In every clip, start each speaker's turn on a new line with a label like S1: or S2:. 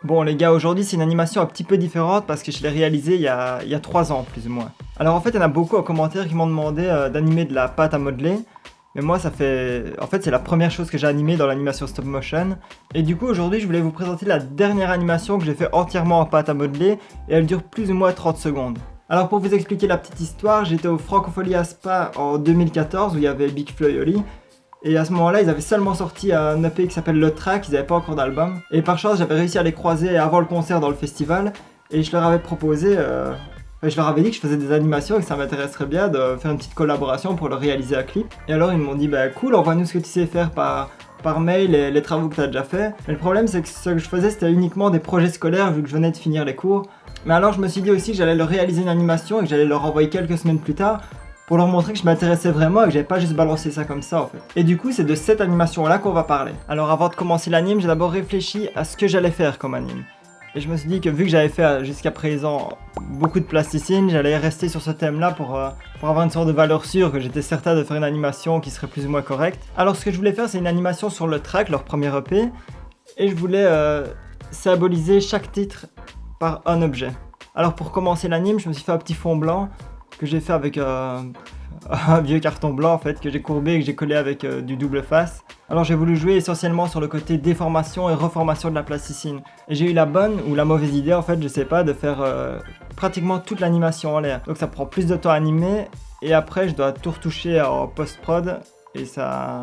S1: Bon les gars, aujourd'hui c'est une animation un petit peu différente parce que je l'ai réalisée il y a 3 ans plus ou moins. Alors en fait, il y en a beaucoup en commentaire qui m'ont demandé d'animer de la pâte à modeler. Mais moi ça fait... En fait c'est la première chose que j'ai animée dans l'animation stop motion. Et du coup aujourd'hui je voulais vous présenter la dernière animation que j'ai fait entièrement en pâte à modeler. Et elle dure plus ou moins 30 secondes. Alors pour vous expliquer la petite histoire, j'étais au Francophonie à Spa en 2014 où il y avait Big Flo et Oli. Et à ce moment-là, ils avaient seulement sorti un EP qui s'appelle Le Track, ils n'avaient pas encore d'album. Et par chance, j'avais réussi à les croiser avant le concert dans le festival. Et je leur avais proposé, je leur avais dit que je faisais des animations et que ça m'intéresserait bien de faire une petite collaboration pour leur réaliser un clip. Et alors ils m'ont dit, bah cool, envoie-nous ce que tu sais faire par mail et les travaux que tu as déjà fait. Mais le problème, c'est que ce que je faisais, c'était uniquement des projets scolaires vu que je venais de finir les cours. Mais alors je me suis dit aussi que j'allais leur réaliser une animation et que j'allais leur envoyer quelques semaines plus tard, pour leur montrer que je m'intéressais vraiment et que j'avais pas juste balancé ça comme ça en fait. Et du coup c'est de cette animation là qu'on va parler. Alors avant de commencer l'anime, j'ai d'abord réfléchi à ce que j'allais faire comme anime. Et je me suis dit que vu que j'avais fait jusqu'à présent beaucoup de plasticine, j'allais rester sur ce thème là pour avoir une sorte de valeur sûre que j'étais certain de faire une animation qui serait plus ou moins correcte. Alors ce que je voulais faire, c'est une animation sur le track, leur premier EP. Et je voulais symboliser chaque titre par un objet. Alors pour commencer l'anime, je me suis fait un petit fond blanc que j'ai fait avec un vieux carton blanc en fait, que j'ai courbé et que j'ai collé avec du double face. Alors j'ai voulu jouer essentiellement sur le côté déformation et reformation de la plasticine. Et j'ai eu la bonne ou la mauvaise idée en fait, je sais pas, de faire pratiquement toute l'animation en l'air. Donc ça prend plus de temps à animer et après je dois tout retoucher en post-prod et ça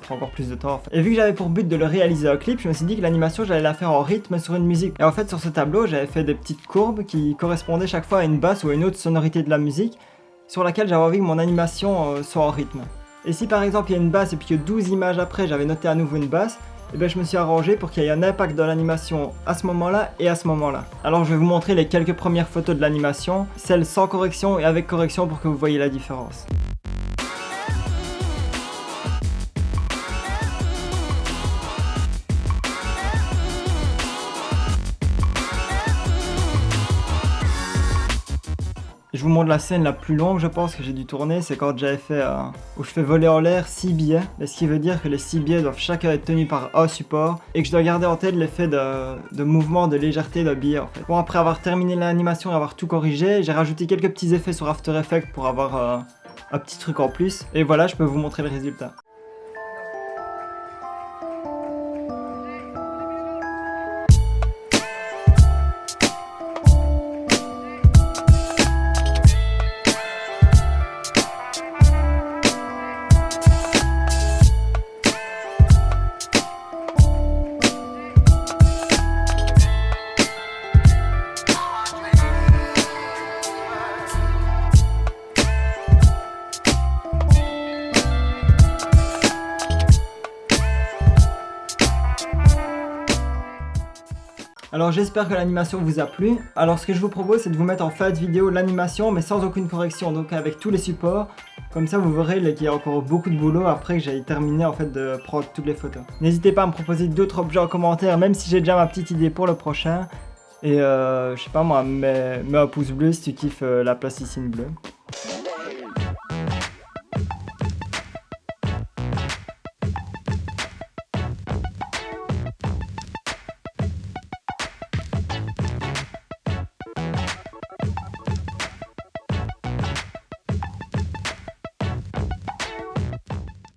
S1: prend encore plus de temps en fait. Et vu que j'avais pour but de le réaliser en clip, je me suis dit que l'animation j'allais la faire en rythme sur une musique. Et en fait sur ce tableau j'avais fait des petites courbes qui correspondaient chaque fois à une basse ou à une autre sonorité de la musique sur laquelle j'avais envie que mon animation soit en rythme. Et si par exemple il y a une basse et puis que 12 images après j'avais noté à nouveau une basse, et bien je me suis arrangé pour qu'il y ait un impact dans l'animation à ce moment-là et à ce moment-là. Alors je vais vous montrer les quelques premières photos de l'animation, celles sans correction et avec correction pour que vous voyez la différence. Je vous montre la scène la plus longue, je pense, que j'ai dû tourner, c'est quand j'avais fait où je fais voler en l'air 6 billets, ce qui veut dire que les 6 billets doivent chacun être tenus par un support et que je dois garder en tête l'effet de mouvement, de légèreté d'un billet en fait. Bon, après avoir terminé l'animation et avoir tout corrigé, j'ai rajouté quelques petits effets sur After Effects pour avoir un petit truc en plus et voilà, je peux vous montrer le résultat. Alors j'espère que l'animation vous a plu. Alors ce que je vous propose c'est de vous mettre en fin de vidéo l'animation mais sans aucune correction, donc avec tous les supports. Comme ça vous verrez qu'il y a encore beaucoup de boulot après que j'aille terminer en fait de prendre toutes les photos. N'hésitez pas à me proposer d'autres objets en commentaire même si j'ai déjà ma petite idée pour le prochain. Et je sais pas moi, mets un pouce bleu si tu kiffes la plasticine bleue.